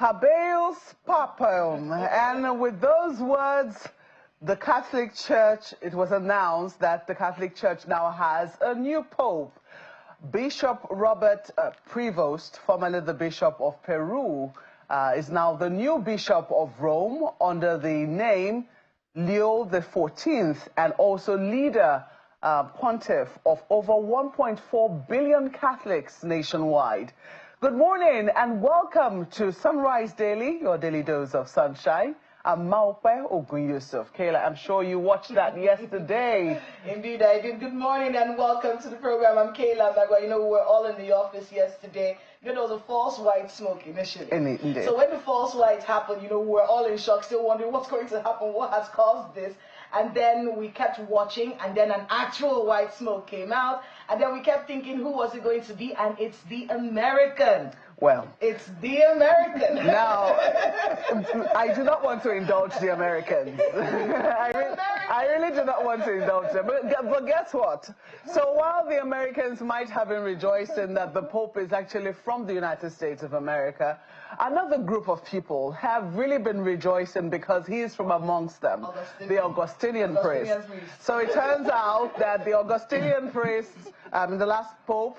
Habeus Papam. And with those words, the Catholic Church, it was announced that the Catholic Church now has a new Pope. Bishop Robert Prevost, formerly the Bishop of Peru, is now the new Bishop of Rome under the name Leo XIV, and also leader pontiff of over 1.4 billion Catholics nationwide. Good morning and welcome to Sunrise Daily, your daily dose of sunshine. I'm Maupe Ogun Yusuf. Kayla, I'm sure you watched that yesterday. Indeed, I did. Good morning and welcome to the program. I'm Kayla Magwa. You know, we were all in the office yesterday. You know, there was a false white smoke initially. Indeed. So when the false white happened, you know, we were all in shock, still wondering what's going to happen, what has caused this. And then we kept watching, and then an actual white smoke came out. And then we kept thinking, who was it going to be? And it's the American. Well, it's the American. Now, I do not want to indulge the Americans. I really do not want to indulge them. But guess what? So while the Americans might have been rejoicing that the Pope is actually from the United States of America, another group of people have really been rejoicing because he is from amongst them, the Augustinian priest. So it turns out that the Augustinian priests, the last Pope,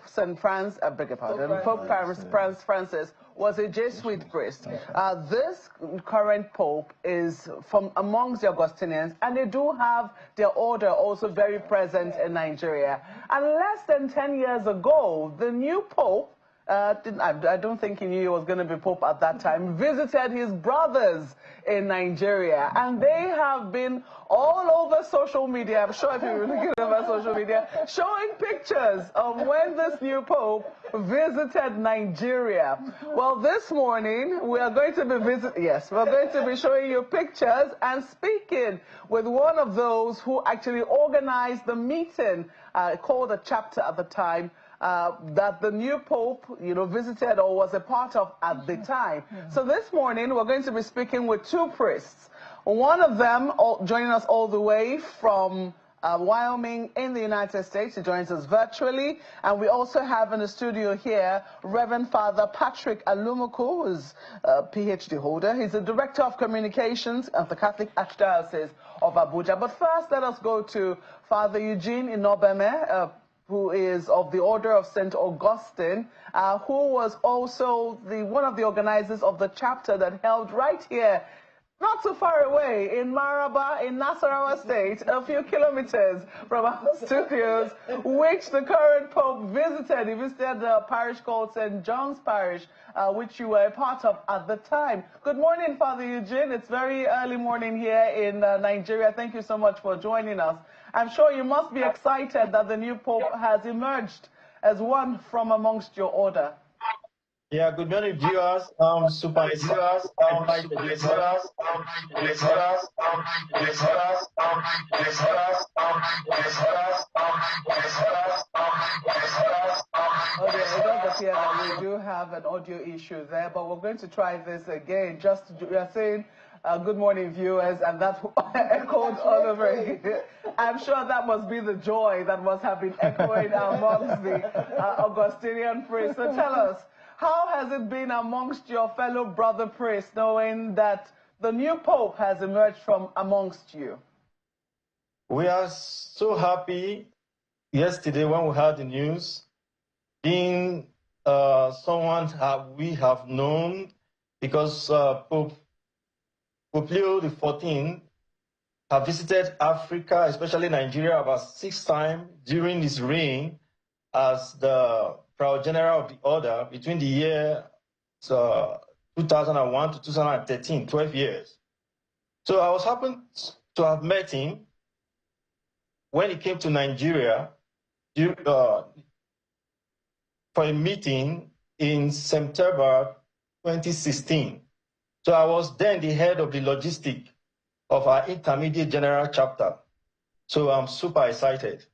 Pope Francis, was a Jesuit priest. This current Pope is from amongst the Augustinians, and they do have their order also very present in Nigeria. And less than 10 years ago, the new Pope, I don't think he knew he was going to be Pope at that time, visited his brothers in Nigeria, and they have been all over social media. I'm sure if you're looking over social media, showing pictures of when this new Pope visited Nigeria. Well, this morning we are going to be showing you pictures and speaking with one of those who actually organized the meeting, called a chapter at the time, that the new Pope, visited or was a part of at the time. So this morning we're going to be speaking with two priests. One of them joining us all the way from Wyoming in the United States. He joins us virtually. And we also have in the studio here Reverend Father Patrick Alumu, who is a PhD holder. He's the Director of Communications of the Catholic Archdiocese of Abuja. But first, let us go to Father Eugene Inobeme, who is of the Order of St. Augustine, who was also one of the organizers of the chapter that held right here, not too far away, in Maraba, in Nasarawa State, a few kilometers from our studios, which the current Pope visited. He visited a parish called St. John's Parish, which you were a part of at the time. Good morning, Father Eugene. It's very early morning here in Nigeria. Thank you so much for joining us. I'm sure you must be excited that the new Pope has emerged as one from amongst your order. Yeah, good morning, viewers. Super excited. Okay, it does appear that we do have an audio issue there, but we're going to try this again. We are saying, good morning, viewers, and that echoed all over again. I'm sure that must be the joy that must have been echoing amongst the Augustinian priests. So tell us, how has it been amongst your fellow brother priests, knowing that the new Pope has emerged from amongst you? We are so happy yesterday when we heard the news, being someone we have known, because Pope Leo XIV have visited Africa, especially Nigeria, about 6 times during his reign as the Proud General of the Order between the year 2001 to 2013, 12 years. So I was happy to have met him when he came to Nigeria for a meeting in September 2016. So I was then the head of the logistics of our intermediate general chapter. So I'm super excited.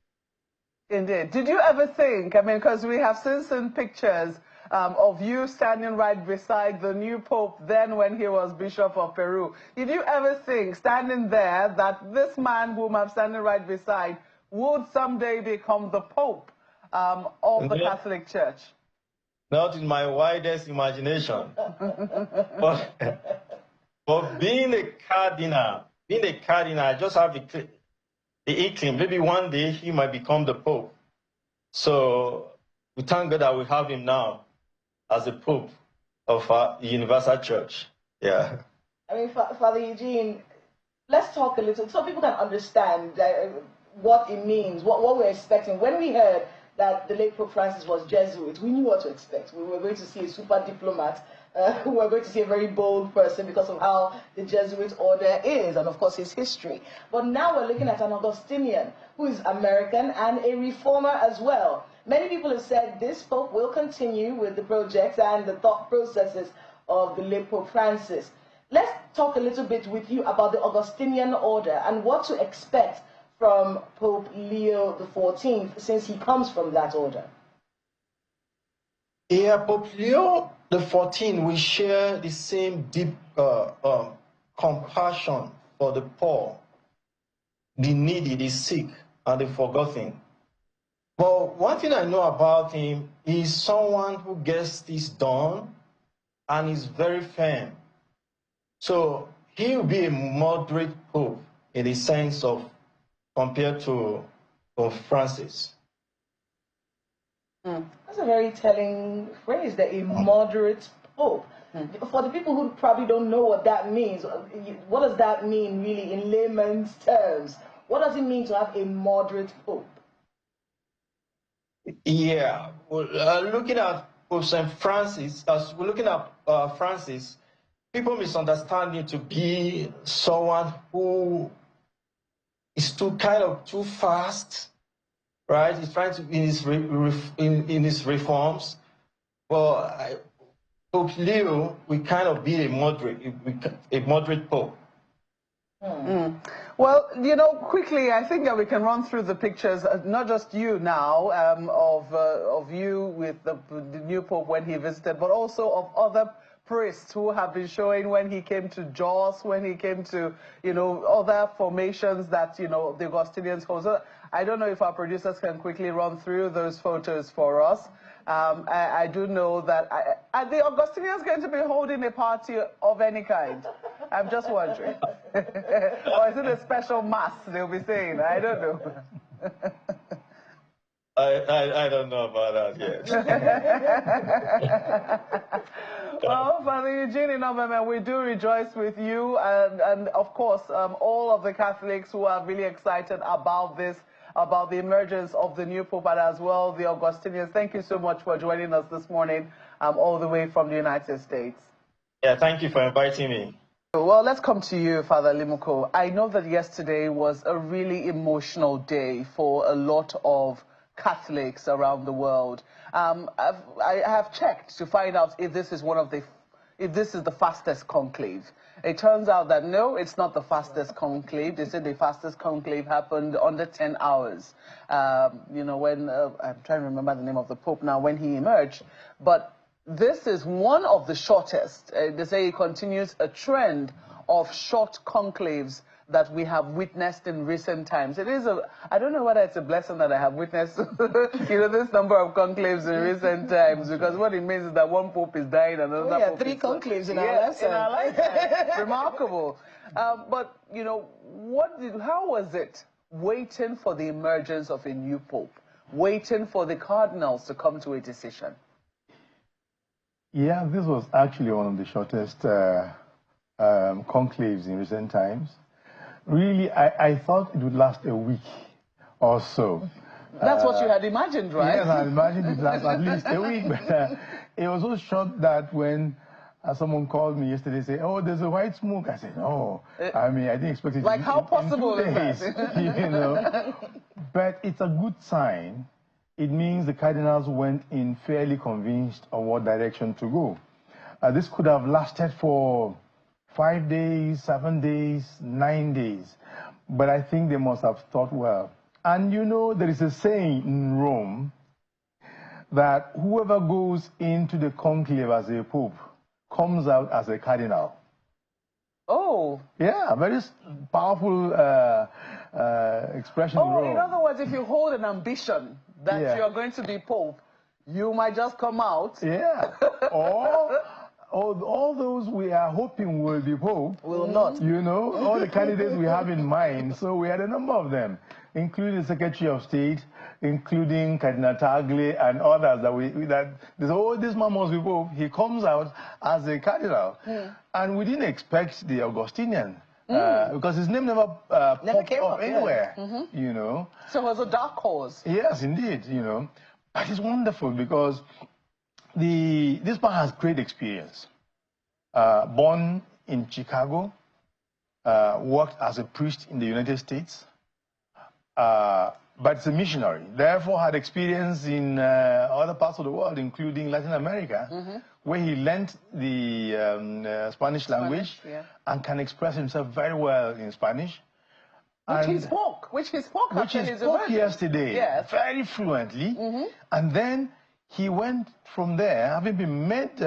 Indeed. Did you ever think, because we have seen pictures of you standing right beside the new Pope then when he was Bishop of Peru. Did you ever think, standing there, that this man whom I'm standing right beside would someday become the Pope of the Catholic Church? not in my widest imagination. But being a cardinal, I just have the inkling. Maybe one day he might become the Pope. So we thank God that we have him now as the Pope of our Universal Church. Yeah. I mean, Father Eugene, let's talk a little so people can understand what it means, what we're expecting. When we heard that the late Pope Francis was Jesuit, we knew what to expect. We were going to see a super diplomat. We were going to see a very bold person because of how the Jesuit order is and, of course, his history. But now we're looking at an Augustinian who is American and a reformer as well. Many people have said this Pope will continue with the projects and the thought processes of the late Pope Francis. Let's talk a little bit with you about the Augustinian order and what to expect from Pope Leo XIV, since he comes from that order. Yeah, Pope Leo XIV, we share the same deep compassion for the poor, the needy, the sick, and the forgotten. But one thing I know about him is someone who gets this done and is very firm. So he will be a moderate pope in the sense of compared to Pope Francis. That's a very telling phrase, that a moderate pope. For the people who probably don't know what that means, what does that mean really in layman's terms? What does it mean to have a moderate pope? Yeah, well, looking at Pope St. Francis, as we're looking at Francis, people misunderstand him to be someone who is too fast, right? He's trying to in his reforms. Well, Pope Leo, we kind of be a moderate pope. Well, quickly, I think that we can run through the pictures, not just you now, of you with the new Pope when he visited, but also of other priests who have been showing when he came to Jos, when he came to, other formations that, the Augustinians hold. So I don't know if our producers can quickly run through those photos for us. I do know that are the Augustinians going to be holding a party of any kind? I'm just wondering. Or is it a special mass they'll be saying? I don't know. I don't know about that yet. Well, Father Eugene, we do rejoice with you, and of course, all of the Catholics who are really excited about this, about the emergence of the new Pope, and as well the Augustinians. Thank you so much for joining us this morning, all the way from the United States. Yeah, thank you for inviting me. Well, let's come to you, Father Limoko. I know that yesterday was a really emotional day for a lot of Catholics around the world. I have checked to find out if this is if this is the fastest conclave. It turns out that no, it's not the fastest conclave. They said the fastest conclave happened under 10 hours. When I'm trying to remember the name of the Pope now, when he emerged. But this is one of the shortest. They say it continues a trend of short conclaves that we have witnessed in recent times. It is I don't know whether it's a blessing that I have witnessed, this number of conclaves in recent times, because what it means is that one Pope is dying and another Pope three is... conclaves in our lifetime. In our lifetime. Remarkable. But, how was it waiting for the emergence of a new Pope, waiting for the cardinals to come to a decision? Yeah, this was actually one of the shortest conclaves in recent times. Really, I thought it would last a week or so. That's what you had imagined, right? Yes, I imagined it last at least a week. But it was so short that when someone called me yesterday and said, "Oh, there's a white smoke," I said, "Oh, I didn't expect it." Like, how possible in 2 days, is that? But it's a good sign. It means the cardinals went in fairly convinced of what direction to go. This could have lasted for 5 days, 7 days, 9 days. But I think they must have thought well. And there is a saying in Rome that whoever goes into the conclave as a pope comes out as a cardinal. Oh. Yeah, very powerful expression in Rome. In other words, if you hold an ambition that you're going to be pope, you might just come out. Yeah. Or all those we are hoping will be Pope will not. You know, all the candidates we have in mind. So we had a number of them, including the Secretary of State, including Cardinal Tagle and others this man must be Pope. He comes out as a cardinal. And we didn't expect the Augustinian. Because his name never popped up anywhere, you know. So it was a dark horse. Yes, indeed, you know. But it's wonderful because this man has great experience. Born in Chicago, worked as a priest in the United States, but it's a missionary. Therefore, had experience in other parts of the world, including Latin America, where he learned the Spanish language and can express himself very well in Spanish. Which he spoke yesterday, very fluently. And then he went from there, having been made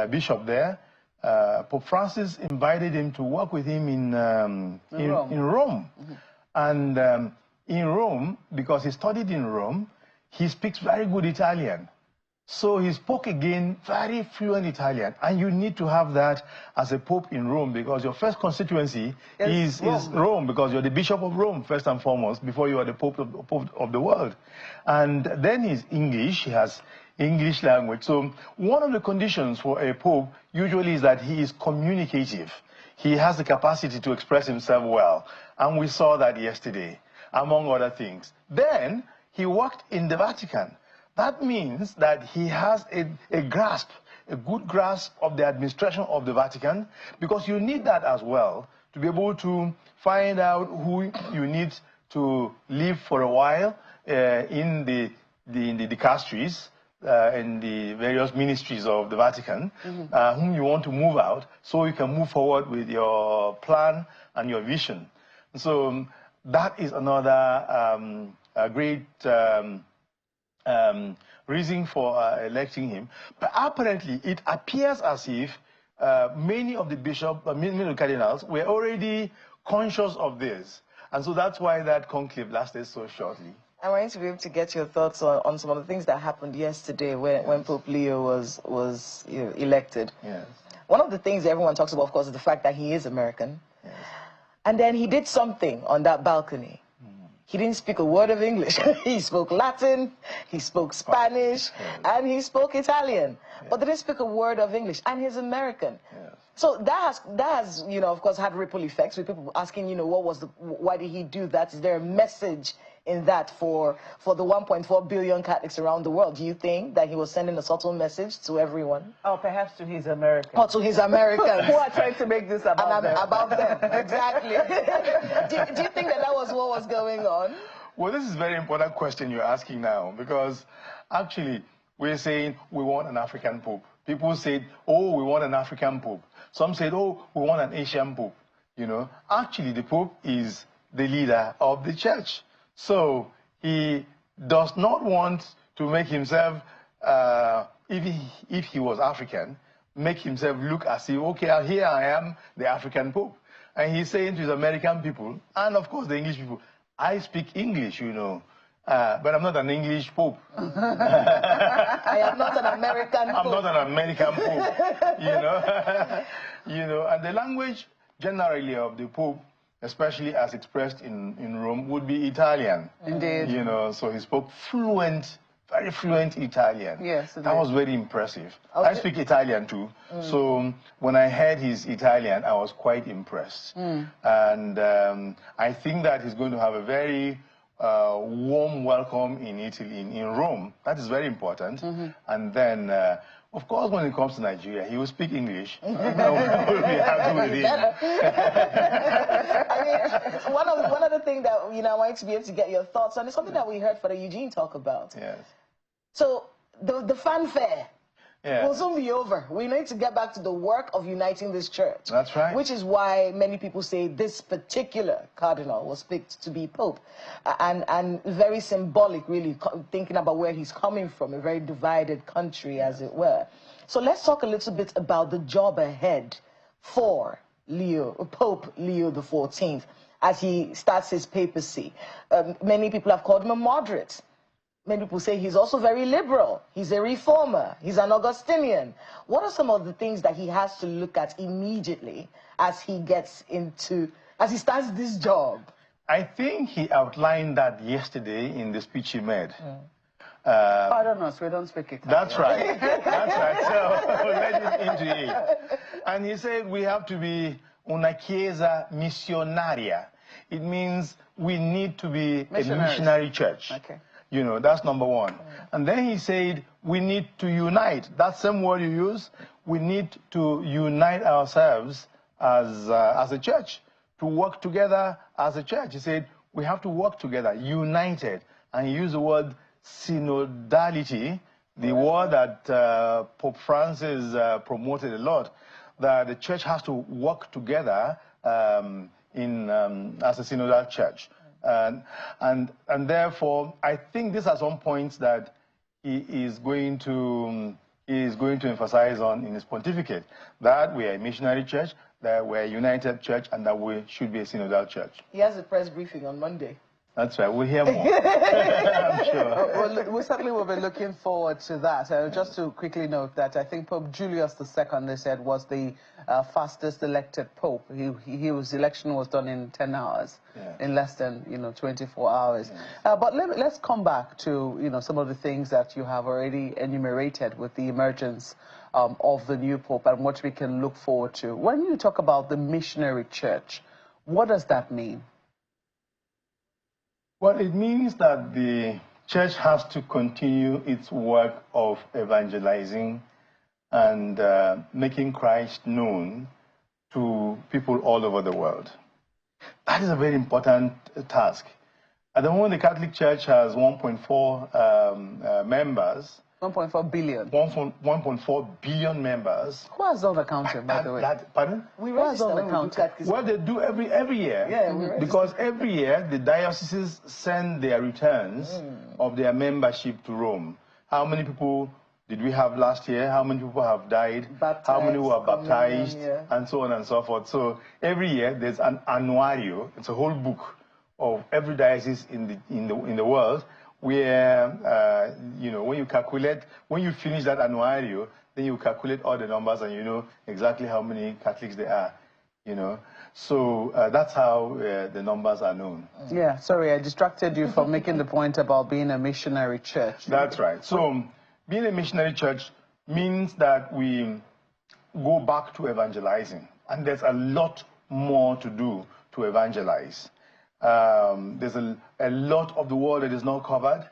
bishop there. Pope Francis invited him to work with him in Rome. And in Rome, because he studied in Rome, he speaks very good Italian. So he spoke again very fluent Italian. And you need to have that as a pope in Rome, because your first constituency is Rome, because you're the bishop of Rome, first and foremost, before you are the pope of the world. And then he's English, he has English language. So one of the conditions for a pope usually is that he is communicative. He has the capacity to express himself well. And we saw that yesterday, among other things. Then he worked in the Vatican. That means that he has a good grasp of the administration of the Vatican, because you need that as well to be able to find out who you need to live for a while in the dicasteries, in the various ministries of the Vatican, whom you want to move out, so you can move forward with your plan and your vision. So that is another great reason for electing him. But apparently, it appears as if many of the bishops, many of the cardinals, were already conscious of this. And so that's why that conclave lasted so shortly. I wanted to be able to get your thoughts on some of the things that happened yesterday when Pope Leo was elected. Yes. One of the things everyone talks about, of course, is the fact that he is American. Yes. And then he did something on that balcony. He didn't speak a word of English. He spoke Latin, he spoke Spanish, and he spoke Italian. But they didn't speak a word of English, and he's American. Yes. So that has, you know, of course, had ripple effects with people asking, you know, why did he do that? Is there a message in that for the 1.4 billion Catholics around the world? Do you think that he was sending a subtle message to everyone? Or perhaps to his Americans. Or to his Americans. Who are trying to make this about them. About them, exactly. do you think that was what was going on? Well, this is a very important question you're asking now, because actually we're saying we want an African pope. People said, oh, we want an African pope. Some said, oh, we want an Asian pope. You know, actually the pope is the leader of the church. So he does not want to make himself, if he was African, make himself look as if, okay, here I am, the African pope. And he's saying to his American people, and of course the English people, I speak English, you know, but I'm not an English pope. I am not an American pope. I'm not an American pope, you know. You know, and the language generally of the pope, especially as expressed in Rome, would be Italian. Indeed. You know, so he spoke fluent, very fluent Italian. Yes, that was very impressive. Okay. I speak Italian too, so when I heard his Italian, I was quite impressed. And I think that he's going to have a very warm welcome in Italy, in Rome. That is very important. And then, of course, when it comes to Nigeria, he will speak English. We'll be happy with him. I mean, one of the things that, you know, I wanted to be able to get your thoughts on is something that we heard Father Eugene talk about. Yes. So the fanfare will soon be over. We need to get back to the work of uniting this church. That's right. Which is why many people say this particular cardinal was picked to be pope. And very symbolic, really, thinking about where he's coming from, a very divided country, as it were. So let's talk a little bit about the job ahead for Pope Leo XIV as he starts his papacy. Many people have called him a moderate. many people say he's also very liberal. He's a reformer. He's an Augustinian. What are some of the things that he has to look at immediately as he starts this job? I think he outlined that yesterday in the speech he made. I don't know, so we don't speak it. That's right. That's right. So let him into it. And he said we have to be una chiesa missionaria. It means we need to be a missionary church. Okay. You know, that's number one. And then he said we need to unite. That same word you use. We need to unite ourselves as a church, to work together as a church. He said we have to work together, united. And he used the word synodality, the word that Pope Francis promoted a lot, that the church has to work together as a synodal church. And therefore, I think these are some points that he is going to emphasize on in his pontificate, that we are a missionary church, that we're a united church, and that we should be a synodal church. He has a press briefing on Monday. That's right. We'll hear more. I'm sure. Well, we certainly will be looking forward to that. Just to quickly note that I think Pope Julius II, they said, was the fastest elected pope. His election was done in 10 hours, in less than 24 hours. But let's come back to some of the things that you have already enumerated with the emergence of the new pope and what we can look forward to. When you talk about the missionary church, what does that mean? Well, it means that the church has to continue its work of evangelizing and making Christ known to people all over the world. That is a very important task. At the moment, the Catholic Church has 1.4 members. 1.4 billion. 1.4 billion members. Who has done the counting, by the way? Pardon? We Who has done the counting? Well, they do every year. Yeah, because every year the dioceses send their returns of their membership to Rome. How many people did we have last year? How many people have died? Baptized, how many were baptized? And so on and so forth. So every year there's an annuario. It's a whole book of every diocese in the world, where when you finish that annuario, then you calculate all the numbers and you know exactly how many Catholics there are. So that's how the numbers are known. Yeah, sorry, I distracted you from making the point about being a missionary church. That's right. So being a missionary church means that we go back to evangelizing, and there's a lot more to do to evangelize. There's a lot of the world that is not covered,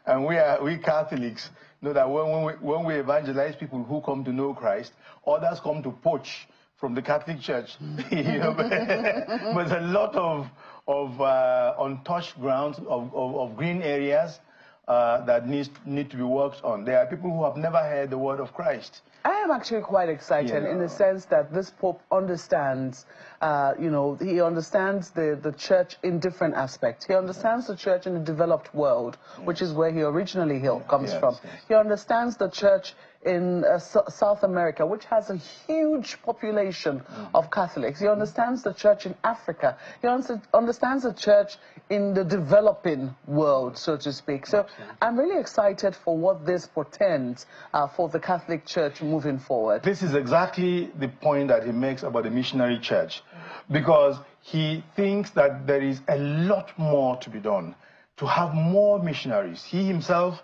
and we Catholics know that when we evangelize people who come to know Christ, others come to poach from the Catholic Church. But there's a lot of untouched grounds, of green areas that need to be worked on. There are people who have never heard the word of Christ. I am actually quite excited in the sense that this Pope understands, he understands the church in different aspects. He understands the church in the developed world, which is where he originally comes from. He understands the church in South America, which has a huge population of Catholics. He understands the church in Africa. He understands the church in the developing world, so to speak. So I'm really excited for what this portends for the Catholic Church moving forward. This is exactly the point that he makes about the missionary church, because he thinks that there is a lot more to be done, to have more missionaries. He himself,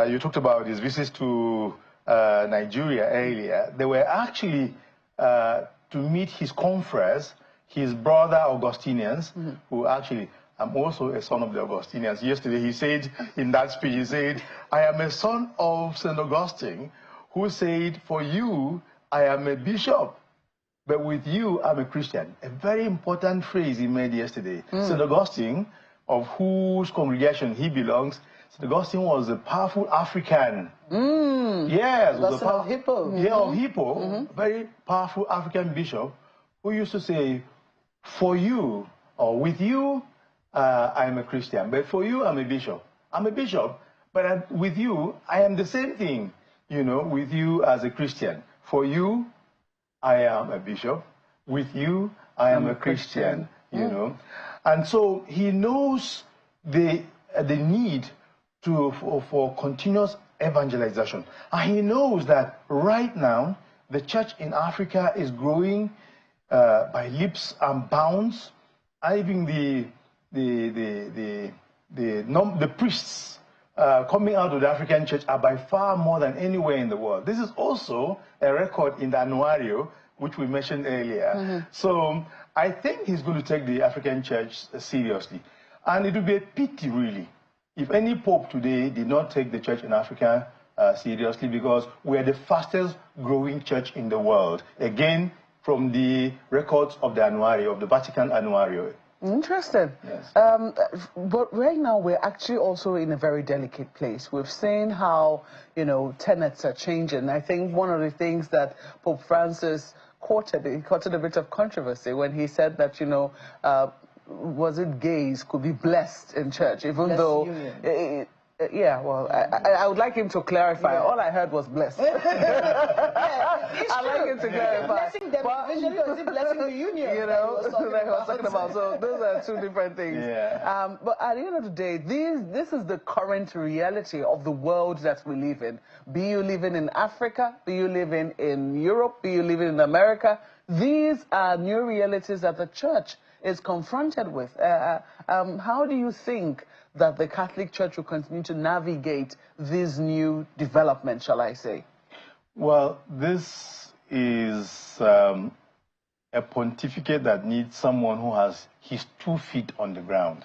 you talked about his visits to Nigeria earlier. They were actually to meet his confreres, his brother Augustinians, who actually, I'm also a son of the Augustinians. Yesterday he said in that speech, he said, I am a son of St. Augustine, who said, for you, I am a bishop, but with you, I'm a Christian. A very important phrase he made yesterday. St. Augustine, of whose congregation he belongs, St. Augustine was a powerful African. Yes, was of Hippo. Yeah, of Hippo, very powerful African bishop, who used to say, for you, or with you, I'm a Christian, but for you, I'm a bishop. I'm a bishop, but with you, I am the same thing, with you as a Christian. For you, I am a bishop. With you, I am a Christian, And so he knows the the need for continuous evangelization. And he knows that right now, the church in Africa is growing by leaps and bounds. I think the priests coming out of the African church are by far more than anywhere in the world. This is also a record in the Annuario, which we mentioned earlier. So I think he's going to take the African church seriously. And it would be a pity, really, if any pope today did not take the church in Africa seriously, because we are the fastest growing church in the world. Again, from the records of the Annuario, of the Vatican Annuario. Interesting. Yes. But right now we're actually also in a very delicate place. We've seen how, you know, tenets are changing. I think one of the things that Pope Francis quoted a bit of controversy when he said that, you know, was it gays could be blessed in church, even though yeah, well, I would like him to clarify. Yeah. All I heard was blessed. I'd like him to clarify. Blessing them individually, or is it blessing the union? You know, that he was talking about. So those are two different things. Yeah. But at the end of the day, this is the current reality of the world that we live in. Be you living in Africa, be you living in Europe, be you living in America, these are new realities that the church is confronted with. How do you think that the Catholic Church will continue to navigate this new development, shall I say? Well, this is a pontificate that needs someone who has his 2 feet on the ground.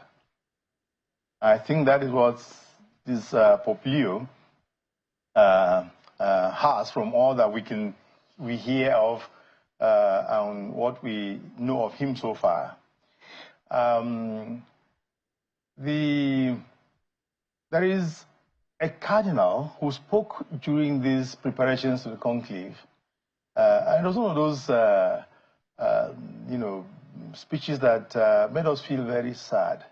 I think that is what this Pope Leo has, from all that we hear of and what we know of him so far. There is a cardinal who spoke during these preparations to the conclave, and it was one of those, you know, speeches that made us feel very sad,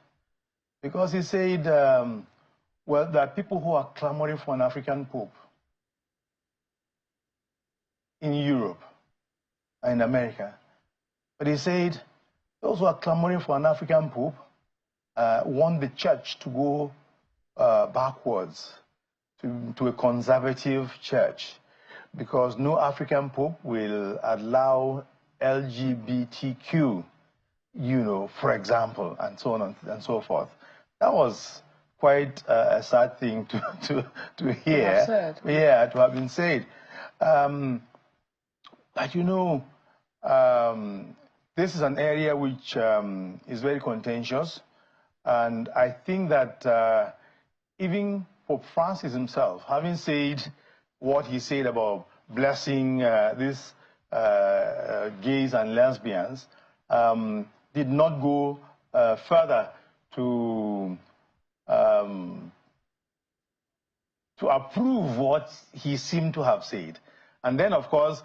because he said, well, there are people who are clamoring for an African pope in Europe and in America, but he said those who are clamoring for an African pope want the church to go backwards to a conservative church, because no African pope will allow LGBTQ, you know, for example, and so on and so forth. That was quite a sad thing to hear. Yeah, to have been said. But you know, this is an area which is very contentious. And I think that even Pope Francis himself, having said what he said about blessing these gays and lesbians, did not go further to approve what he seemed to have said. And then, of course,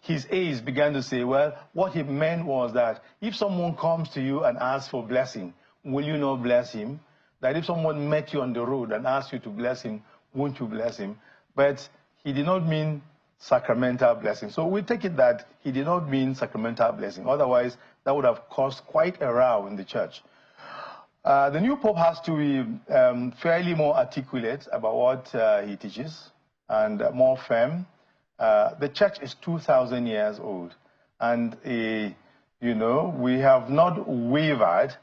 his aides began to say, well, what he meant was that if someone comes to you and asks for blessing, will you not bless him? That if someone met you on the road and asked you to bless him, won't you bless him? But he did not mean sacramental blessing. So we take it that he did not mean sacramental blessing. Otherwise, that would have caused quite a row in the church. The new pope has to be fairly more articulate about what he teaches, and more firm. The church is 2,000 years old, and you know, we have not wavered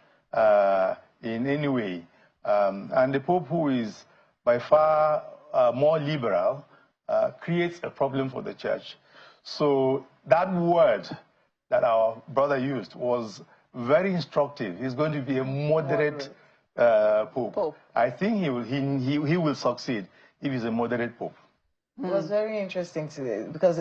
in any way. And the Pope, who is by far more liberal, creates a problem for the church. So that word that our brother used was very instructive. He's going to be a moderate Pope. I think he will succeed if he's a moderate Pope. It was very interesting today, because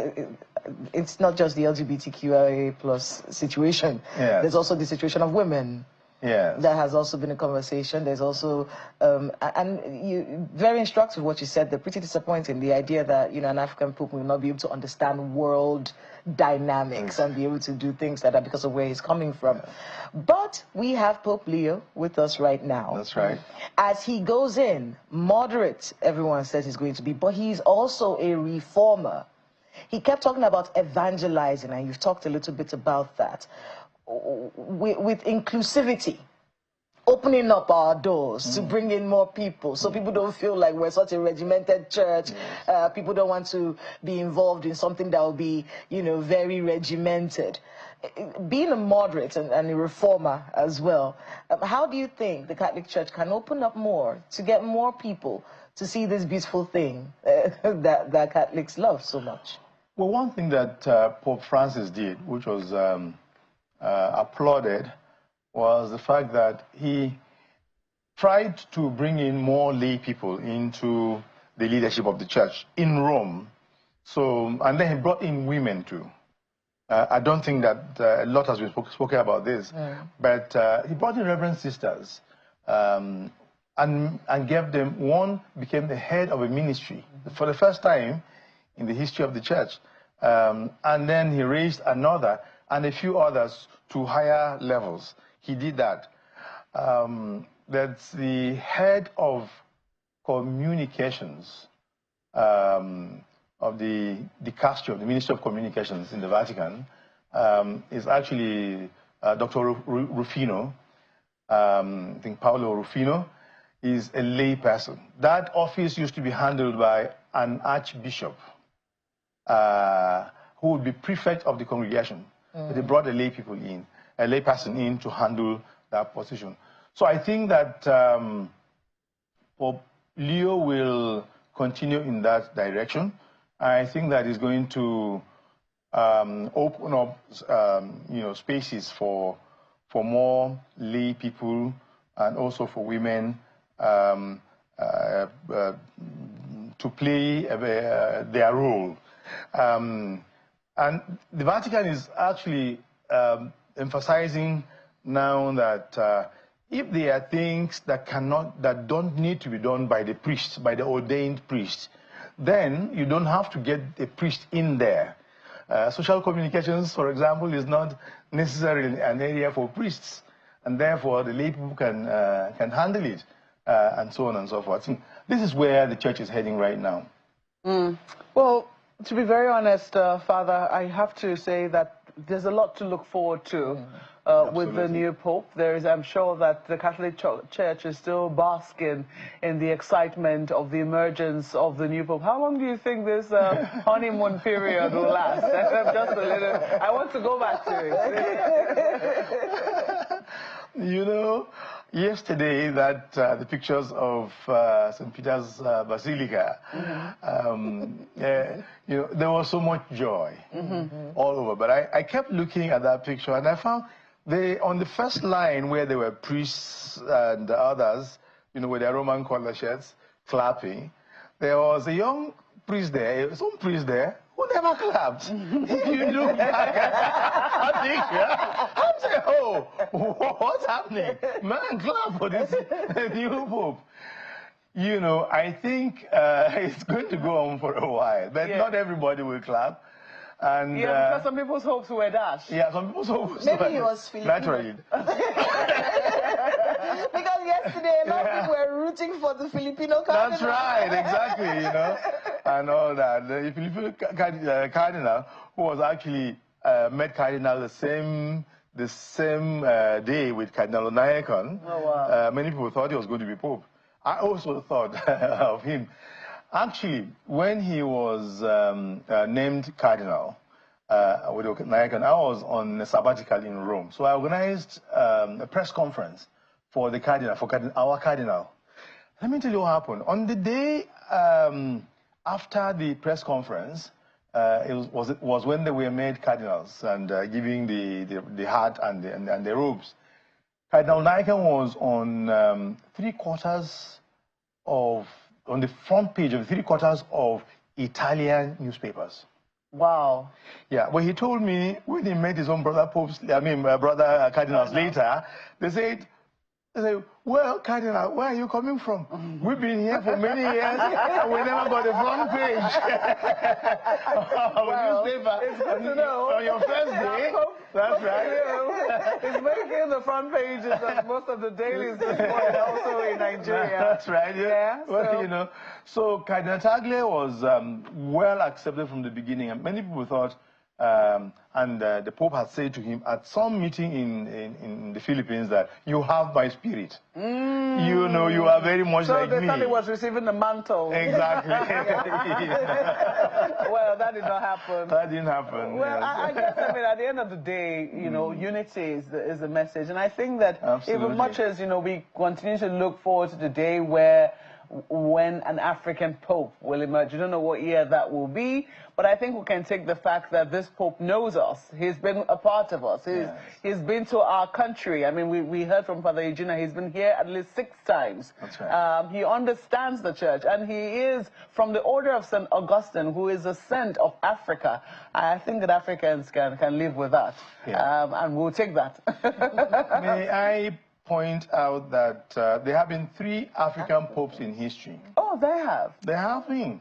it's not just the LGBTQIA plus situation. Yes. There's also the situation of women. Yes. That has also been a conversation. There's also, very instructive what you said. They're pretty disappointing, the idea that, you know, an African Pope will not be able to understand world dynamics and be able to do things like that because of where he's coming from. Yeah. But we have Pope Leo with us right now. That's right. As he goes in, moderate, everyone says he's going to be, but he's also a reformer. He kept talking about evangelizing, and you've talked a little bit about that. With inclusivity, opening up our doors to bring in more people, so people don't feel like we're such a regimented church. People don't want to be involved in something that will be, you know, very regimented. Being a moderate and a reformer as well, how do you think the Catholic Church can open up more to get more people to see this beautiful thing that Catholics love so much? Well, one thing that Pope Francis did, which was applauded, was the fact that he tried to bring in more lay people into the leadership of the church in Rome. So, and then he brought in women too. I don't think that a lot has been spoken about this, but he brought in Reverend sisters and gave them, one became the head of a ministry for the first time in the history of the church. And then he raised another and a few others to higher levels. He did that. That's the head of communications of the dicastery of the Ministry of Communications in the Vatican is actually Dr. Rufino. I think Paulo Rufino is a lay person. That office used to be handled by an archbishop who would be prefect of the congregation. But they brought a lay person in to handle that position. So I think that Pope Leo will continue in that direction. I think that is going to open up, you know, spaces for more lay people and also for women to play their role. And the Vatican is actually emphasizing now that if there are things that don't need to be done by the priest, by the ordained priest, then you don't have to get a priest in there. Social communications, for example, is not necessarily an area for priests, and therefore the lay people can handle it, and so on and so forth. So this is where the church is heading right now. Well, to be very honest, Father, I have to say that there's a lot to look forward to with the new Pope. I'm sure that the Catholic Church is still basking in the excitement of the emergence of the new Pope. How long do you think this honeymoon period will last? Just a little. I want to go back to it. You know, yesterday that the pictures of St. Peter's Basilica, you know, there was so much joy all over. But I kept looking at that picture, and I found on the first line where there were priests and others, you know, with their Roman collar shirts, clapping, there was a young priest there, some priest there, who never clapped. If you look back at the picture, I'm saying, oh, what's happening? Man, clap for this new Pope. You know, I think it's going to go on for a while, but not everybody will clap. And, because some people's hopes were dashed. Yeah, some people's hopes Maybe he was Filipino. Naturally. Because yesterday a lot of people were rooting for the Filipino cardinal. That's right, exactly, you know, and all that. The Filipino cardinal, who was actually met cardinal the same day with Cardinal Onayekon. Oh, wow. Many people thought he was going to be Pope. I also thought of him. Actually, when he was named cardinal with Onayekon, I was on a sabbatical in Rome. So I organized a press conference for the cardinal, our cardinal. Let me tell you what happened. On the day after the press conference, it was when they were made cardinals and giving the hat and the robes. Cardinal Onayekon was on on the front page of 3/4 of Italian newspapers. Wow. Yeah, well, he told me when he met his own brother cardinals later, they said, well, Cardinal, where are you coming from? We've been here for many years and we never got the front page of a newspaper. It's good to know. On your first day. That's right. It's making the front pages of most of the dailies this morning, also in Nigeria. That's right. Yeah. Well, you know, so Cardinal Tagle was well accepted from the beginning, and many people thought And the Pope had said to him at some meeting in the Philippines that you have my spirit. You know, you are very much like me. So they thought he was receiving the mantle. Exactly. Well, that did not happen. That didn't happen. Well, yes. I guess, I mean, at the end of the day, you know, unity is the message. And I think that even much as, you know, we continue to look forward to the day when an African Pope will emerge. You don't know what year that will be, but I think we can take the fact that this Pope knows us. He's been a part of us. He's been to our country. I mean, we heard from Father Eugene, he's been here at least 6 times. That's right. He understands the church, and he is from the order of St. Augustine, who is a saint of Africa. I think that Africans can live with that, and we'll take that. May I point out that there have been 3 African popes in history. Oh, they have? They have been.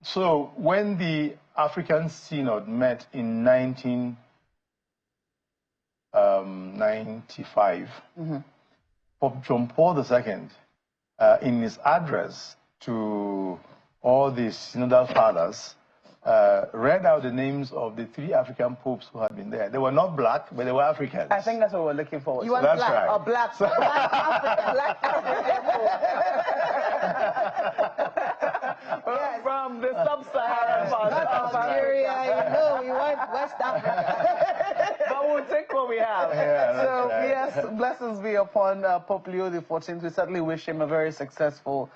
So when the African Synod met in 1995, Pope John Paul II, in his address to all the synodal fathers, read out the names of the 3 African popes who had been there. They were not black, but they were Africans. I think that's what we're looking for. You want That's black? right. A black African Yes. from the sub-Saharan part of Nigeria, Africa. you know, we want West Africa. But we'll take what we have. Yeah, So, right. yes, blessings be upon Pope Leo XIV. We certainly wish him a very successful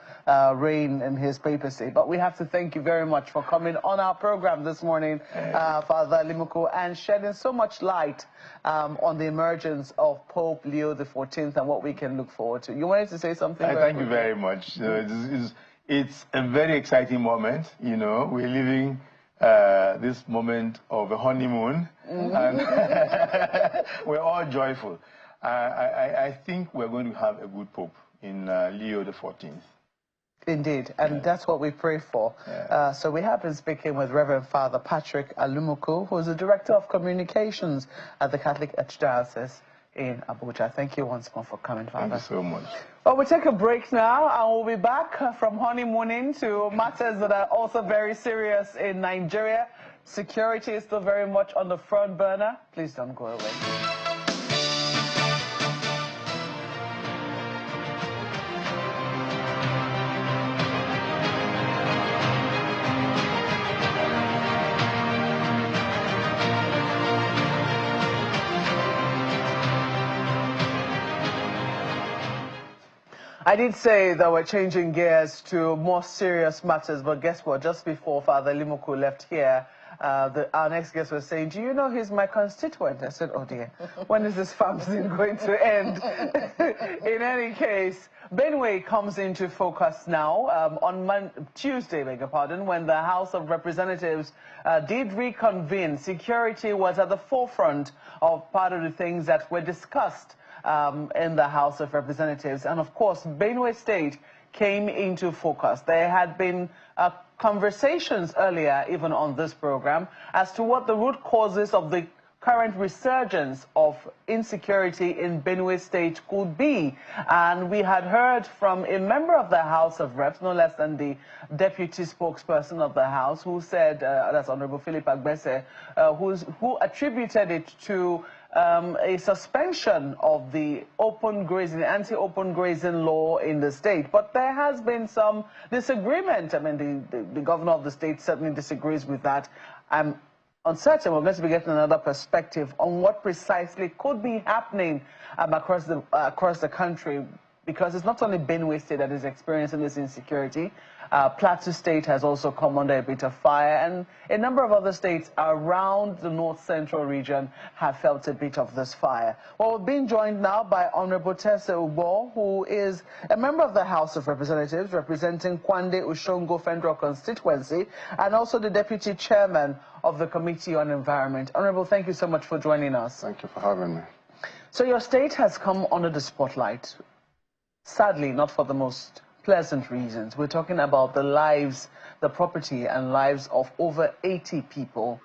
reign in his papacy. But we have to thank you very much for coming on our program this morning, Father Limoko, and shedding so much light on the emergence of Pope Leo XIV and what we can look forward to. You wanted to say something? Thank you very much. It's a very exciting moment. You know, we're living this moment of a honeymoon, and we're all joyful. I think we're going to have a good Pope in Leo XIV. Indeed, and that's what we pray for. So we have been speaking with Reverend Father Patrick Alumu, who is the Director of Communications at the Catholic Archdiocese in Abuja. Thank you once more for coming, Father. Thank you so much. Well, we'll take a break now, and we'll be back from honeymooning to matters that are also very serious in Nigeria. Security is still very much on the front burner. Please don't go away. I did say that we're changing gears to more serious matters, but guess what? Just before Father Limoko left here, our next guest was saying, do you know he's my constituent? I said, oh dear, when is this farm thing going to end? In any case, Benue comes into focus now on Tuesday, beg your pardon, when the House of Representatives did reconvene. Security was at the forefront of part of the things that were discussed in the House of Representatives. And of course, Benue State came into focus. There had been conversations earlier, even on this program, as to what the root causes of the current resurgence of insecurity in Benue State could be. And we had heard from a member of the House of Reps, no less than the deputy spokesperson of the House, who said, that's Honourable Philip Agbese, who attributed it to a suspension of the open grazing, anti-open grazing law in the state. But there has been some disagreement. I mean, the governor of the state certainly disagrees with that. I'm uncertain we're going to be getting another perspective on what precisely could be happening across the country, because it's not only Benue State that is experiencing this insecurity. Plateau State has also come under a bit of fire, and a number of other states around the north-central region have felt a bit of this fire. Well, we're being joined now by Honourable Tessa U, who is a member of the House of Representatives representing Kwande Ushongo Federal Constituency, and also the Deputy Chairman of the Committee on Environment. Honourable, thank you so much for joining us. Thank you for having me. So your state has come under the spotlight, sadly not for the most pleasant reasons. We're talking about the lives, the property and lives of over 80 people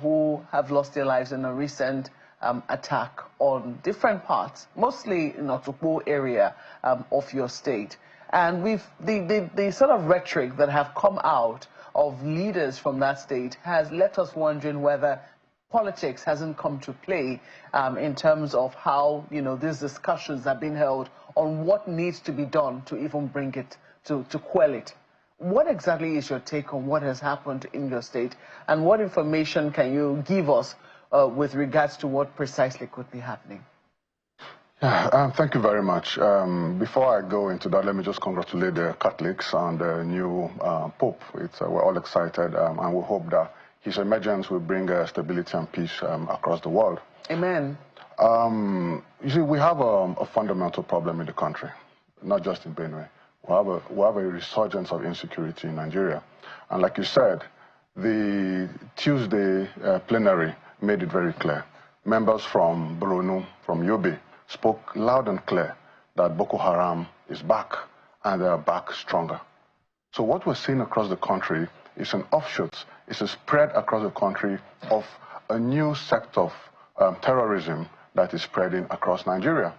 who have lost their lives in a recent attack on different parts, mostly in the Otukpo area of your state. And the sort of rhetoric that have come out of leaders from that state has left us wondering whether politics hasn't come to play in terms of how, these discussions are being held on what needs to be done to even bring it, to quell it. What exactly is your take on what has happened in your state, and what information can you give us with regards to what precisely could be happening? Yeah, thank you very much. Before I go into that, let me just congratulate the Catholics and the new Pope. We're all excited, and we hope that his emergence will bring stability and peace across the world. Amen. You see, we have a fundamental problem in the country, not just in Benue. We have a resurgence of insecurity in Nigeria. And like you said, the Tuesday plenary made it very clear. Members from Borno, from Yobe, spoke loud and clear that Boko Haram is back, and they are back stronger. So what we're seeing across the country is an offshoot, it's a spread across the country of a new sect of terrorism that is spreading across Nigeria.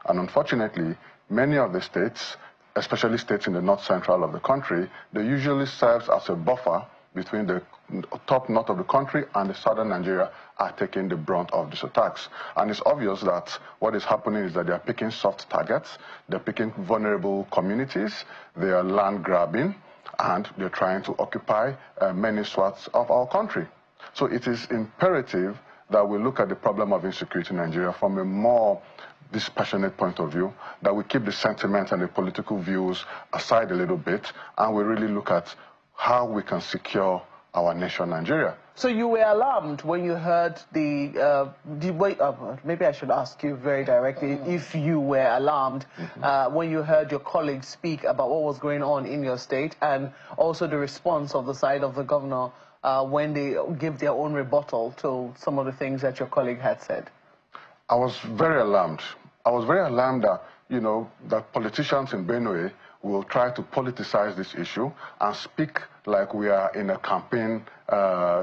And unfortunately, many of the states, especially states in the north central of the country, they usually serve as a buffer between the top north of the country and the southern Nigeria are taking the brunt of these attacks. And it's obvious that what is happening is that they are picking soft targets, they're picking vulnerable communities, they are land grabbing, and they're trying to occupy many swaths of our country. So it is imperative that we look at the problem of insecurity in Nigeria from a more dispassionate point of view, that we keep the sentiment and the political views aside a little bit, and we really look at how we can secure our nation, Nigeria. So you were alarmed when you heard maybe I should ask you very directly if you were alarmed when you heard your colleagues speak about what was going on in your state, and also the response of the side of the governor when they give their own rebuttal to some of the things that your colleague had said. I was very alarmed. I was very alarmed that, that politicians in Benue will try to politicize this issue and speak like we are in a campaign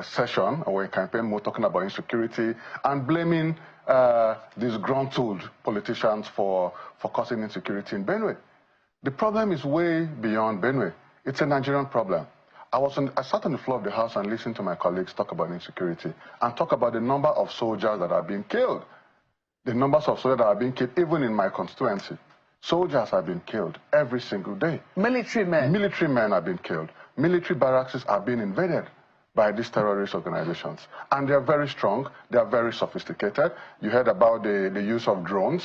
session or a campaign mode talking about insecurity and blaming these disgruntled politicians for causing insecurity in Benue. The problem is way beyond Benue. It's a Nigerian problem. I sat on the floor of the House and listened to my colleagues talk about insecurity and talk about the number of soldiers that are being killed. The numbers of soldiers that are being killed, even in my constituency. Soldiers have been killed every single day. Military men? Military men have been killed. Military barracks are being invaded by these terrorist organizations. And they are very strong. They are very sophisticated. You heard about the use of drones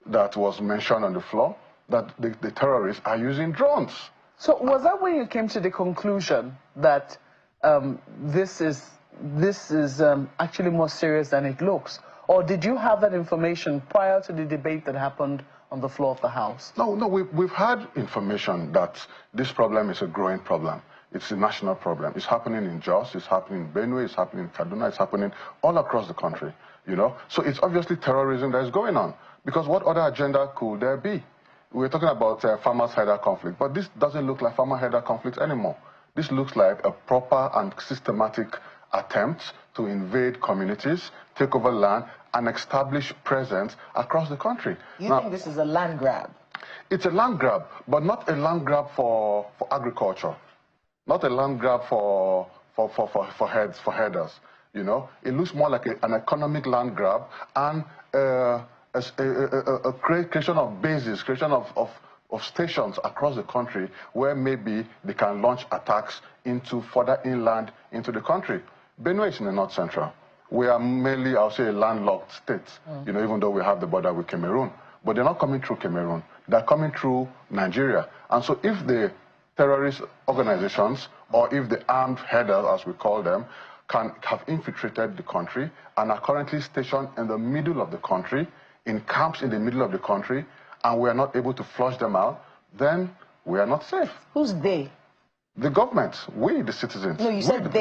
that was mentioned on the floor, that the terrorists are using drones. So was that when you came to the conclusion that this is actually more serious than it looks? Or did you have that information prior to the debate that happened on the floor of the House? No, we've had information that this problem is a growing problem. It's a national problem. It's happening in Jos, it's happening in Benue, it's happening in Kaduna, it's happening all across the country, So it's obviously terrorism that is going on. Because what other agenda could there be? We're talking about farmer-herder conflict, but this doesn't look like farmer-herder conflict anymore. This looks like a proper and systematic attempt to invade communities, take over land, and establish presence across the country. You think this is a land grab? It's a land grab, but not a land grab for agriculture. Not a land grab for herders, It looks more like an economic land grab and a creation of bases, creation of stations across the country where maybe they can launch attacks into further inland into the country. Benue is in the north central. We are mainly, I'll say, a landlocked state, even though we have the border with Cameroon. But they're not coming through Cameroon. They're coming through Nigeria. And so if the terrorist organizations, or if the armed herders, as we call them, have infiltrated the country and are currently stationed in the middle of the country, in camps in the middle of the country, and we are not able to flush them out, then we are not safe. Who's they? The government, we, the citizens. No, you said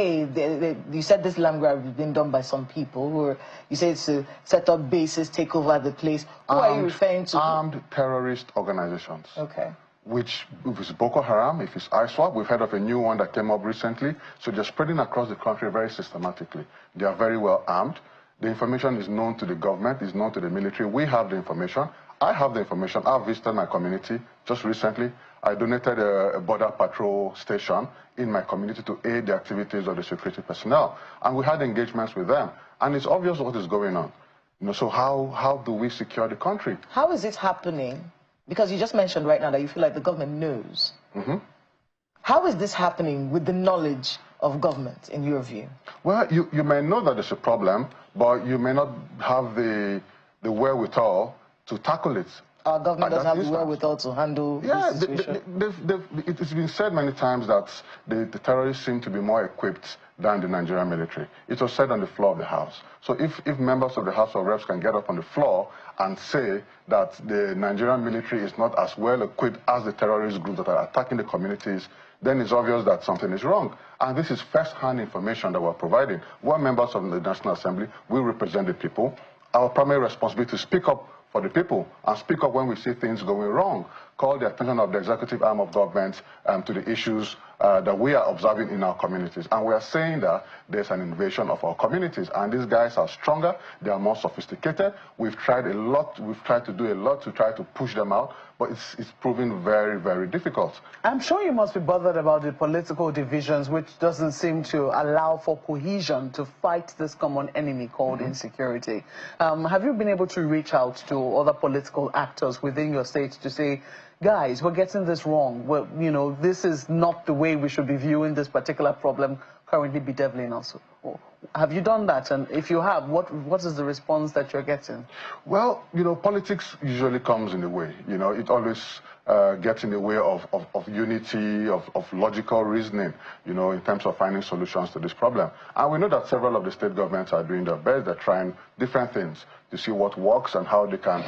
you said this land grab has been done by some people who are, you said it's to set up bases, take over the place. Who are you referring to? Armed terrorist organizations. Okay. Which, if it's Boko Haram, if it's ISWAP, we've heard of a new one that came up recently. So they're spreading across the country very systematically. They are very well armed. The information is known to the government, is known to the military. We have the information. I have the information. I've visited my community just recently. I donated a border patrol station in my community to aid the activities of the security personnel. And we had engagements with them. And it's obvious what is going on. You know, so how do we secure the country? How is it happening? Because you just mentioned right now that you feel like the government knows. Mm-hmm. How is this happening with the knowledge of government, in your view? Well, you may know that there's a problem, but you may not have the wherewithal to tackle it. Our government doesn't have the wherewithal to handle this situation. It's been said many times that the terrorists seem to be more equipped than the Nigerian military. It was said on the floor of the House. So if members of the House of Reps can get up on the floor and say that the Nigerian military is not as well equipped as the terrorist groups that are attacking the communities, then it's obvious that something is wrong. And this is first-hand information that we're providing. We're members of the National Assembly. We represent the people. Our primary responsibility is to speak up for the people and speak up when we see things going wrong. Call the attention of the executive arm of government to the issues that we are observing in our communities. And we are saying that there's an invasion of our communities. And these guys are stronger. They are more sophisticated. We've tried a lot. We've tried to do a lot to try to push them out. But it's proving very, very difficult. I'm sure you must be bothered about the political divisions, which doesn't seem to allow for cohesion to fight this common enemy called insecurity. Have you been able to reach out to other political actors within your state to say, guys, we're getting this wrong. Well, you know, this is not the way we should be viewing this particular problem currently bedeviling us. Have you done that? And if you have, what is the response that you're getting? Well, you know, politics usually comes in the way. You know, it always gets in the way of unity, of logical reasoning, you know, in terms of finding solutions to this problem. And we know that several of the state governments are doing their best. They're trying different things to see what works and how they can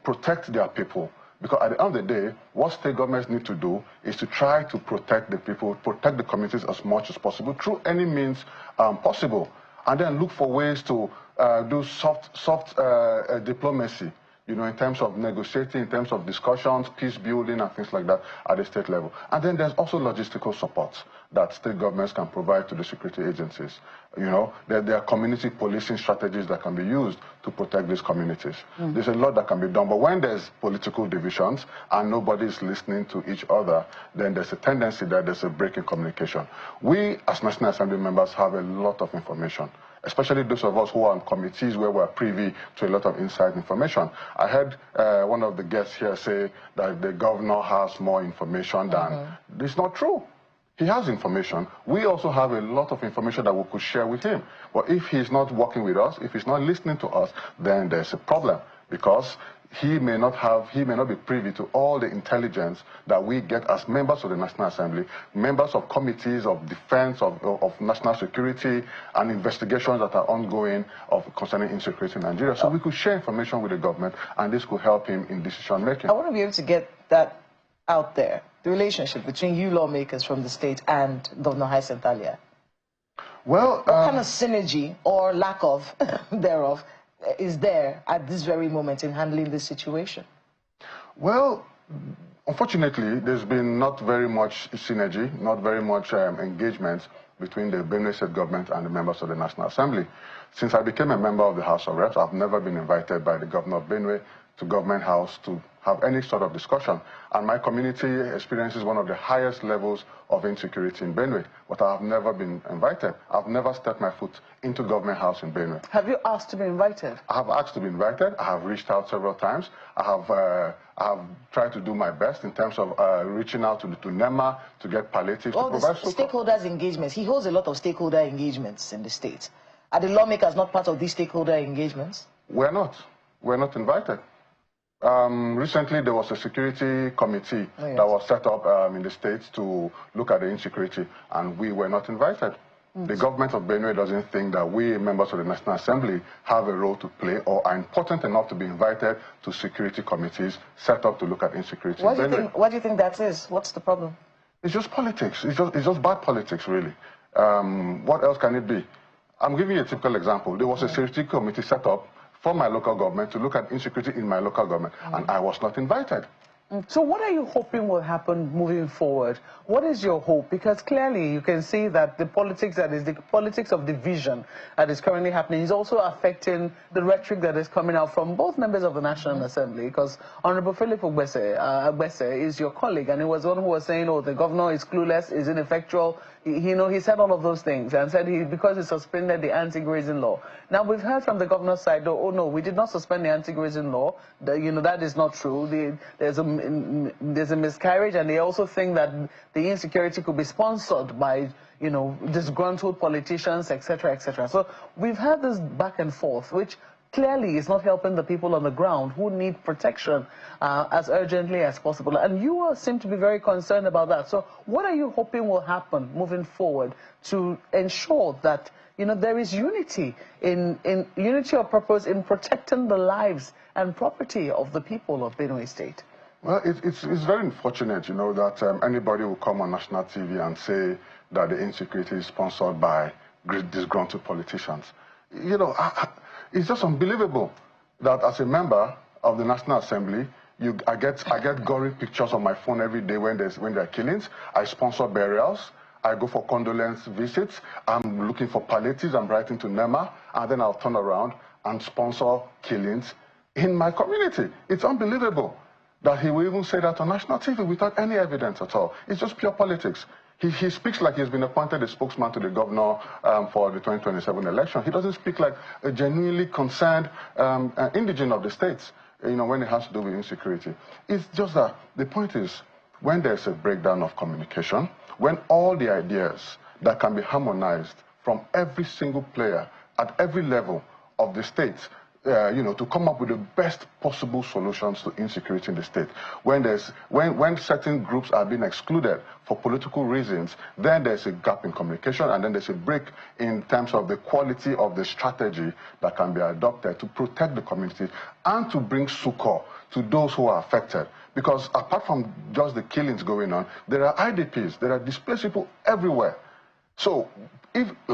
protect their people. Because at the end of the day, what state governments need to do is to try to protect the people, protect the communities as much as possible through any means possible. And then look for ways to do soft diplomacy, you know, in terms of negotiating, in terms of discussions, peace building and things like that at the state level. And then there's also logistical support that state governments can provide to the security agencies. You know, there are community policing strategies that can be used to protect these communities. There's a lot that can be done, but when there's political divisions and nobody is listening to each other, then there's a tendency that there's a break in communication. We, as National Assembly members, have a lot of information, especially those of us who are on committees where we're privy to a lot of inside information. I heard one of the guests here say that the governor has more information than... It's not true. He has information. We also have a lot of information that we could share with him. But if he's not working with us, if he's not listening to us, then there's a problem, because he may not be privy to all the intelligence that we get as members of the National Assembly, members of committees of defense, of national security, and investigations that are ongoing concerning insecurity in Nigeria. So we could share information with the government, and this could help him in decision making. I want to be able to get that out there, the relationship between you lawmakers from the state and Governor Hyacinth Alia. Well, what kind of synergy or lack of thereof is there at this very moment in handling this situation? Well, unfortunately, there's been not very much synergy, not very much engagement between the Benue State government and the members of the National Assembly. Since I became a member of the House of Reps, I've never been invited by the governor of Benue to Government House to have any sort of discussion. And my community experiences one of the highest levels of insecurity in Benue, but I have never been invited. I've never stepped my foot into Government House in Benue. Have you asked to be invited? I have asked to be invited. I have reached out several times. I have tried to do my best in terms of reaching out to NEMA to get palliatives to provide support. Stakeholders engagements. He holds a lot of stakeholder engagements in the state. Are the lawmakers not part of these stakeholder engagements? We're not. We're not invited. Recently, there was a security committee that was set up in the States to look at the insecurity, and we were not invited. The government of Benue doesn't think that we, members of the National Assembly, have a role to play or are important enough to be invited to security committees set up to look at insecurity in Benue. What do you think that is? What's the problem? It's just politics. It's just bad politics, really. What else can it be? I'm giving you a typical example. There was a security committee set up for my local government to look at insecurity in my local government, and I was not invited. So what are you hoping will happen moving forward? What is your hope? Because clearly you can see that the politics of division that is currently happening is also affecting the rhetoric that is coming out from both members of the National Assembly. Because Honourable Philip Agbese is your colleague, and he was one who was saying, oh, the governor is clueless, is ineffectual. He said all of those things and said because he suspended the anti-grazing law. Now we've heard from the governor's side, oh no, we did not suspend the anti-grazing law. That is not true. There's a miscarriage, and they also think that the insecurity could be sponsored by disgruntled politicians, etc., etc. So we've had this back and forth, which clearly is not helping the people on the ground who need protection as urgently as possible. And you seem to be very concerned about that. So what are you hoping will happen moving forward to ensure that there is unity in unity of purpose in protecting the lives and property of the people of Benue State? Well, it's very unfortunate, that anybody will come on national TV and say that the insecurity is sponsored by disgruntled politicians. It's just unbelievable that as a member of the National Assembly, I get gory pictures on my phone every day when there are killings. I sponsor burials. I go for condolence visits. I'm looking for palliatives. I'm writing to NEMA, and then I'll turn around and sponsor killings in my community. It's unbelievable that he will even say that on national TV without any evidence at all. It's just pure politics. He speaks like he's been appointed a spokesman to the governor for the 2027 election. He doesn't speak like a genuinely concerned indigene of the states, when it has to do with insecurity. It's just that the point is, when there's a breakdown of communication, when all the ideas that can be harmonized from every single player at every level of the state, to come up with the best possible solutions to insecurity in the state. When certain groups are being excluded for political reasons, then there's a gap in communication, and then there's a break in terms of the quality of the strategy that can be adopted to protect the community and to bring succor to those who are affected. Because apart from just the killings going on, there are IDPs, there are displaced people everywhere. So,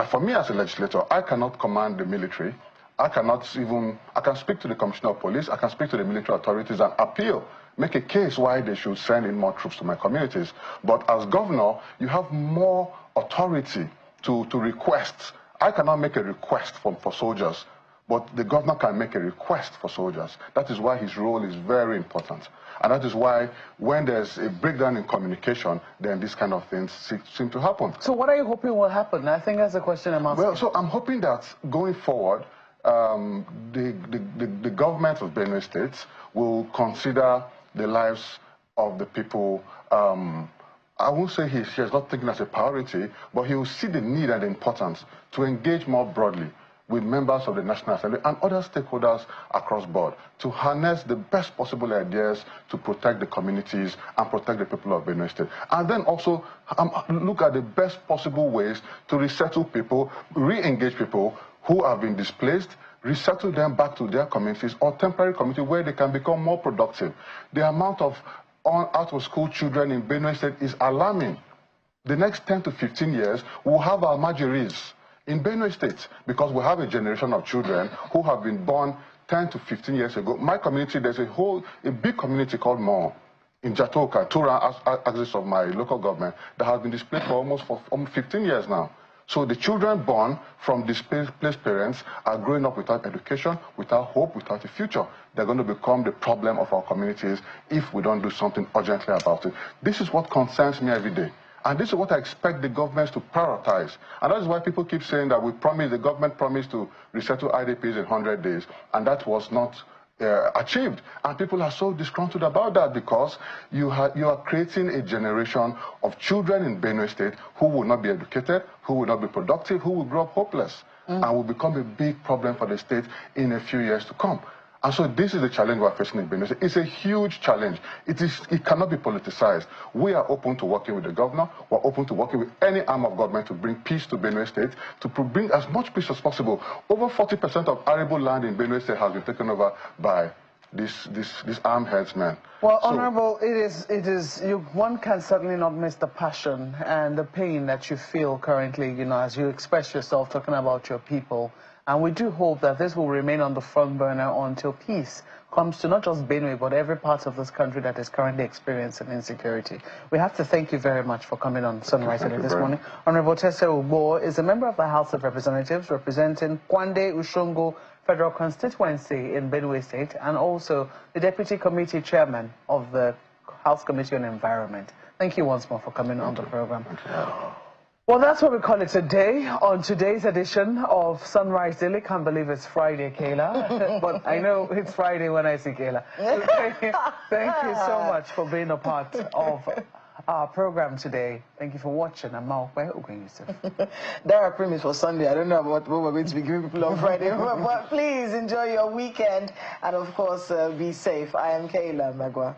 for me as a legislator, I cannot command the military. I can speak to the Commissioner of Police, I can speak to the military authorities and appeal, make a case why they should send in more troops to my communities. But as governor, you have more authority to request. I cannot make a request for soldiers, but the governor can make a request for soldiers. That is why his role is very important. And that is why when there's a breakdown in communication, then these kind of things seem to happen. So what are you hoping will happen? I think that's the question I'm asking. Well, so I'm hoping that going forward, the government of Benue State will consider the lives of the people. I won't say he has not taken as a priority, but he will see the need and the importance to engage more broadly with members of the National Assembly and other stakeholders across board to harness the best possible ideas to protect the communities and protect the people of Benue State. And then also look at the best possible ways to resettle people, re-engage people who have been displaced, resettle them back to their communities or temporary community where they can become more productive. The amount of out-of-school children in Benue State is alarming. The next 10 to 15 years, we'll have our margeries in Benue State because we have a generation of children who have been born 10 to 15 years ago. My community, there's a big community called Mo in Jatoka, 2 axis of my local government, that has been displaced for almost 15 years now. So the children born from displaced parents are growing up without education, without hope, without a future. They're going to become the problem of our communities if we don't do something urgently about it. This is what concerns me every day. And this is what I expect the governments to prioritize. And that is why people keep saying that the government promised to resettle IDPs in 100 days. And that was not achieved. And people are so disgruntled about that because you are creating a generation of children in Benue State who will not be educated, who will not be productive, who will grow up hopeless, and will become a big problem for the state in a few years to come. And so this is the challenge we're facing in Benue State. It's a huge challenge. It cannot be politicized. We are open to working with the governor. We're open to working with any arm of government to bring peace to Benue State, to bring as much peace as possible. Over 40% of arable land in Benue State has been taken over by these armed headsmen. Well, Honourable, one can certainly not miss the passion and the pain that you feel currently, as you express yourself talking about your people And we do hope that this will remain on the front burner until peace comes to not just Benue, but every part of this country that is currently experiencing insecurity. We have to thank you very much for coming on Sunrise Today this morning. Honourable Tessa U is a member of the House of Representatives representing Kwande Ushungo Federal Constituency in Benue State, and also the Deputy Committee Chairman of the House Committee on Environment. Thank you once more for coming on the program. Well, that's what we call it today on today's edition of Sunrise Daily. Can't believe it's Friday, Kayla, but I know it's Friday when I see Kayla. Thank you so much for being a part of our program today. Thank you for watching. I'm Maokwe Yusuf. There are premises for Sunday. I don't know what we're going to be giving people on Friday, but please enjoy your weekend and, of course, be safe. I am Kayla Magwa.